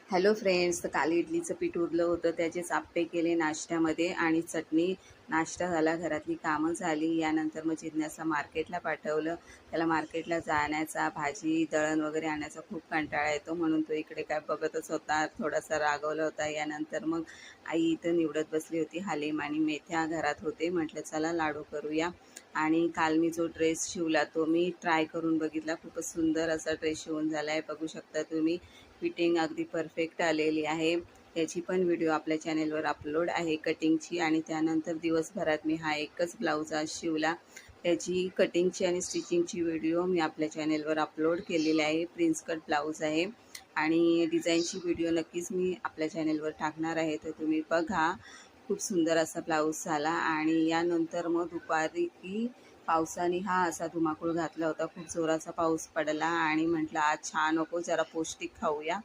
Hello friends, तर काल इडलीचं पीठ उरलं होतं, त्याचेच आप्पे केले नाश्त्यामध्ये आणि चटणी. नाश्ता झाला, घरातली कामं झाली. यानंतर मग जिज्ञासा मार्केटला पाठवलं. त्याला मार्केटला जाण्याचा, भाजी दळण वगैरे आणायचा खूप कंटाळा येतो, म्हणून तो इकडे काय बघतच होता, थोडासा रागवला होता. यानंतर मग आई इथं निवडत बसली होती. हालीम आणि मेथ्या घरात होते. म्हटलं चला लाडू करूया. आणि काल मी जो ड्रेस शिवला तो मी ट्राय करून बघितला. खूपच सुंदर असा ड्रेस शिवून झाला आहे, बघू शकता तुम्ही. फिटिंग अगदी परफेक्ट आलेली आहे. त्याची पण व्हिडिओ आपल्या चॅनेलवर अपलोड आहे कटिंगची. आणि त्यानंतर दिवसभरात मी हा एकच ब्लाऊज आज शिवला. त्याची कटिंगची आणि स्टिचिंगची व्हिडिओ मी आपल्या चॅनेलवर अपलोड केलेली आहे. प्रिन्स कट ब्लाऊज आहे आणि डिझाईनची व्हिडिओ नक्कीच मी आपल्या चॅनेलवर टाकणार आहे, तर तुम्ही बघा. खूप सुंदर असा ब्लाऊज झाला. आणि यानंतर मग दुपारी की पावसाने हा असा धुमाकूळ घातला होता. खूप जोराचा पाऊस पडला आणि म्हटलं आज छान नको, जरा पौष्टिक खाऊया.